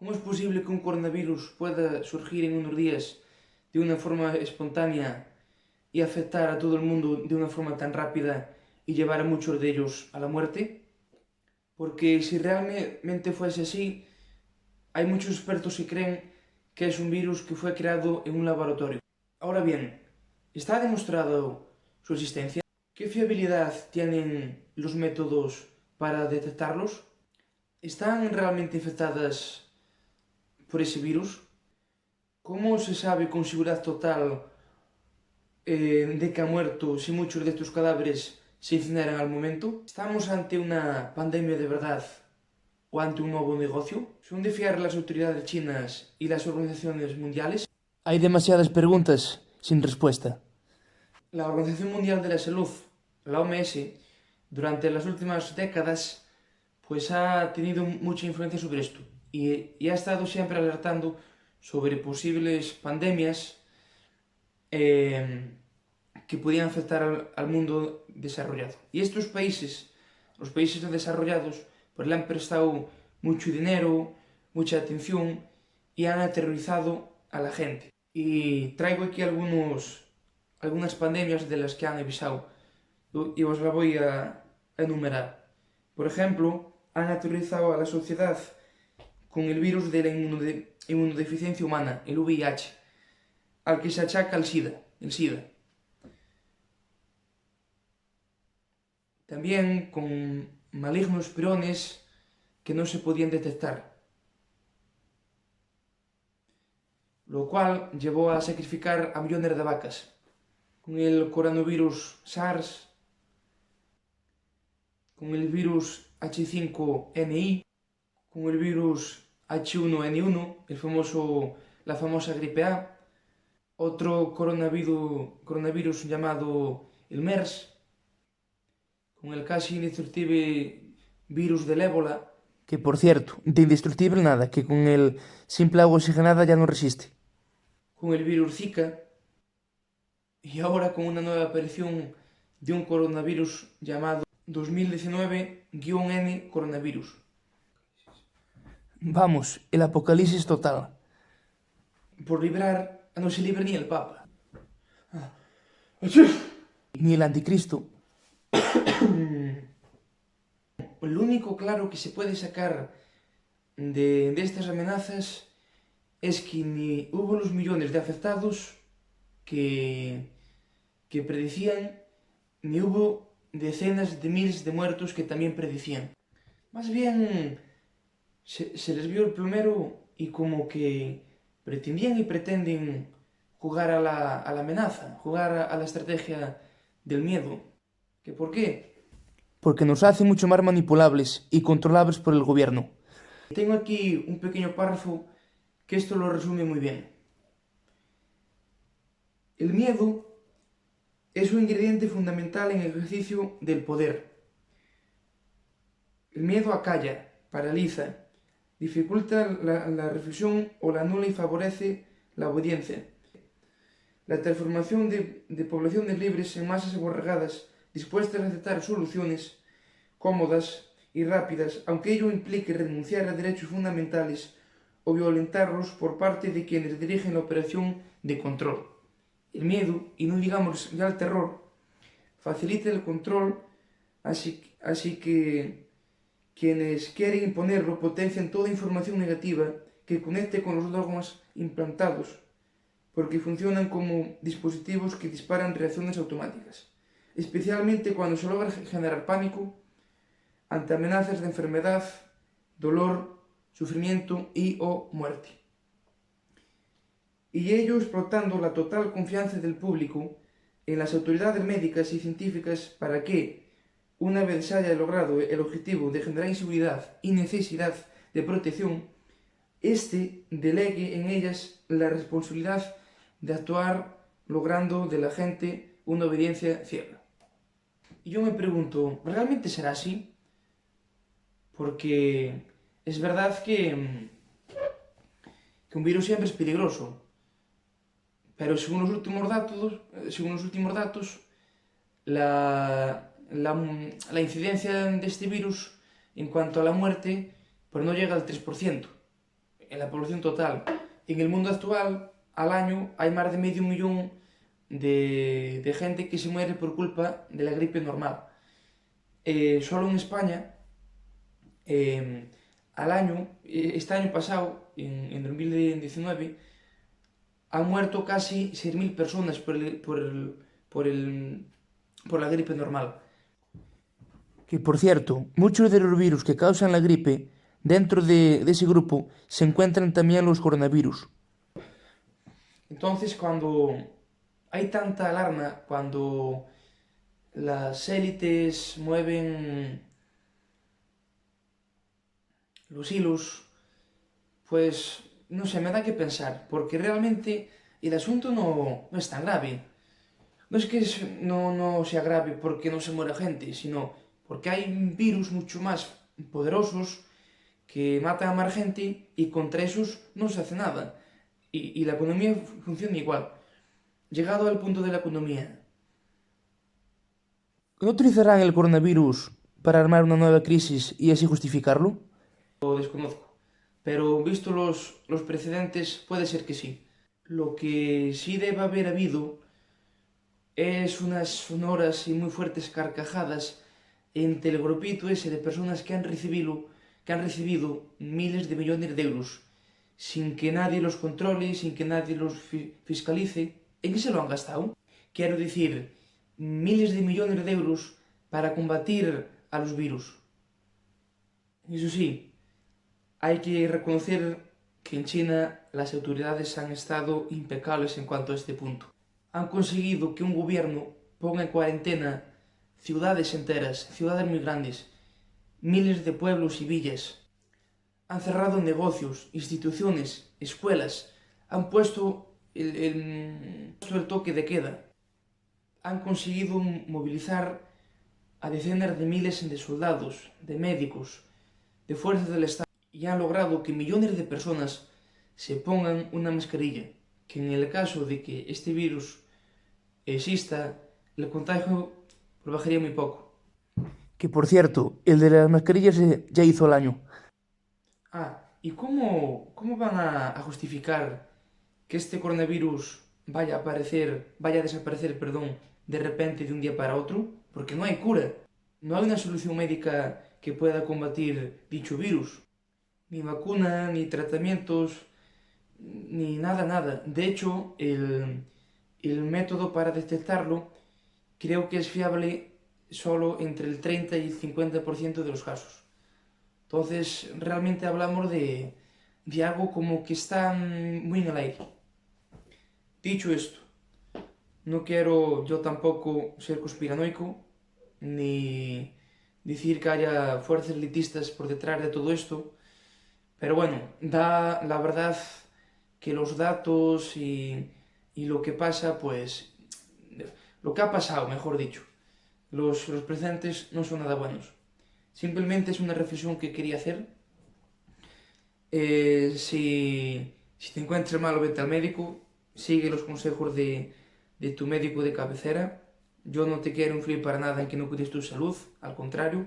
¿Cómo es posible que un coronavirus pueda surgir en unos días de una forma espontánea y afectar a todo el mundo de una forma tan rápida y llevar a muchos de ellos a la muerte? Porque si realmente fuese así, hay muchos expertos que creen que es un virus que fue creado en un laboratorio. Ahora bien, ¿está demostrado su existencia? ¿Qué fiabilidad tienen los métodos para detectarlos? ¿Están realmente infectadas por ese virus? ¿Cómo se sabe con seguridad total de que ha muerto si muchos de estos cadáveres se incineran al momento? ¿Estamos ante una pandemia de verdad o ante un nuevo negocio? ¿Son de fiar las autoridades chinas y las organizaciones mundiales? Hay demasiadas preguntas sin respuesta. La Organización Mundial de la Salud, la OMS, durante las últimas décadas, pues ha tenido mucha influencia sobre esto y ha estado siempre alertando sobre posibles pandemias que podían afectar al mundo desarrollado. Y estos países, los países desarrollados, pues le han prestado mucho dinero, mucha atención y han aterrorizado a la gente. Y traigo aquí algunas pandemias de las que han avisado y os la voy a enumerar. Por ejemplo, han aterrorizado a la sociedad con el virus de la inmunodeficiencia humana, el VIH, al que se achaca el SIDA. También con malignos pirones que no se podían detectar, lo cual llevó a sacrificar a millones de vacas. Con el coronavirus SARS, con el virus H5N1, con el virus H1N1, la famosa gripe A, otro coronavirus llamado el MERS, con el casi indestructible virus del ébola, que por cierto, de indestructible nada, que con el simple agua oxigenada ya no resiste, con el virus Zika, y ahora con una nueva aparición de un coronavirus llamado 2019-N coronavirus. Vamos, el apocalipsis total. Por librar, no se libre ni el Papa, ni el Anticristo. Lo único claro que se puede sacar de estas amenazas es que ni hubo los millones de afectados que predicían, ni hubo decenas de miles de muertos que también predicían. Más bien se les vio el plumero y como que pretendían y pretenden jugar a la amenaza, jugar a la estrategia del miedo. ¿Que por qué? Porque nos hace mucho más manipulables y controlables por el gobierno. Tengo aquí un pequeño párrafo que esto lo resume muy bien. El miedo es un ingrediente fundamental en el ejercicio del poder. El miedo acalla, paraliza, dificulta la reflexión o la anula y favorece la obediencia. La transformación de poblaciones libres en masas aborregadas dispuestas a aceptar soluciones cómodas y rápidas, aunque ello implique renunciar a derechos fundamentales o violentarlos por parte de quienes dirigen la operación de control. El miedo, y no digamos ya el terror, facilita el control, así que quienes quieren imponerlo potencian toda información negativa que conecte con los dogmas implantados, porque funcionan como dispositivos que disparan reacciones automáticas, especialmente cuando se logra generar pánico ante amenazas de enfermedad, dolor, sufrimiento y o muerte. Y ello explotando la total confianza del público en las autoridades médicas y científicas para que, una vez se haya logrado el objetivo de generar inseguridad y necesidad de protección, éste delegue en ellas la responsabilidad de actuar logrando de la gente una obediencia ciega. Y yo me pregunto, ¿realmente será así? Porque es verdad que un virus siempre es peligroso, pero según los últimos datos la incidencia de este virus en cuanto a la muerte pues no llega al 3%. en la población total. En el mundo actual, al año, hay más de medio millón de gente que se muere por culpa de la gripe normal. Solo en España, al año, este año pasado, en 2019, han muerto casi 6.000 personas por la gripe normal. Que por cierto, muchos de los virus que causan la gripe, dentro de ese grupo se encuentran también los coronavirus. Entonces, cuando hay tanta alarma, cuando las élites mueven los hilos, pues no sé, me da que pensar, porque realmente el asunto no es tan grave. No es que no sea grave porque no se muera gente, sino porque hay virus mucho más poderosos que matan a más gente y contra esos no se hace nada. Y la economía funciona igual. Llegado al punto de la economía, ¿no utilizarán el coronavirus para armar una nueva crisis y así justificarlo? Lo desconozco, pero visto los precedentes puede ser que sí. Lo que sí debe haber habido es unas sonoras y muy fuertes carcajadas entre el grupito ese de personas que han recibido miles de millones de euros sin que nadie los controle, sin que nadie los fiscalice. ¿En qué se lo han gastado? Quiero decir, miles de millones de euros para combatir a los virus. Eso sí, hay que reconocer que en China las autoridades han estado impecables en cuanto a este punto. Han conseguido que un gobierno ponga en cuarentena ciudades enteras, ciudades muy grandes, miles de pueblos y villas. Han cerrado negocios, instituciones, escuelas, han puesto el toque de queda. Han conseguido movilizar a decenas de miles de soldados, de médicos, de fuerzas del Estado y han logrado que millones de personas se pongan una mascarilla, que en el caso de que este virus exista, el contagio bajaría muy poco. Que por cierto, el de las mascarillas ya hizo el año. ¿Y cómo van a justificar que este coronavirus vaya a desaparecer, de repente de un día para otro? Porque no hay cura. No hay una solución médica que pueda combatir dicho virus. Ni vacuna, ni tratamientos, ni nada. De hecho, el método para detectarlo creo que es fiable solo entre el 30 y el 50% de los casos. Entonces, realmente hablamos de algo como que está muy en el aire. Dicho esto, no quiero yo tampoco ser conspiranoico, ni decir que haya fuerzas elitistas por detrás de todo esto, pero bueno, da la verdad que los datos y lo que pasa, pues, lo que ha pasado, mejor dicho, los precedentes no son nada buenos. Simplemente es una reflexión que quería hacer. Si te encuentras mal, vete al médico, sigue los consejos de tu médico de cabecera. Yo no te quiero influir para nada en que no cuides tu salud, al contrario,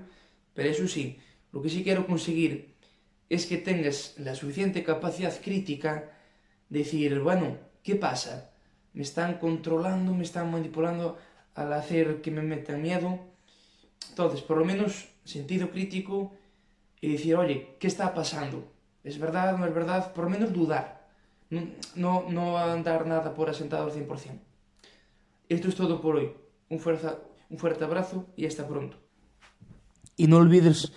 pero eso sí, lo que sí quiero conseguir es que tengas la suficiente capacidad crítica de decir, bueno, ¿qué pasa? Me están controlando, me están manipulando al hacer que me metan miedo. Entonces, por lo menos, sentido crítico y decir, oye, ¿qué está pasando? ¿Es verdad, no es verdad? Por lo menos dudar. No andar nada por asentado al 100%. Esto es todo por hoy. Un fuerte abrazo y hasta pronto. Y no olvides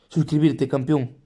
suscribirte, campeón.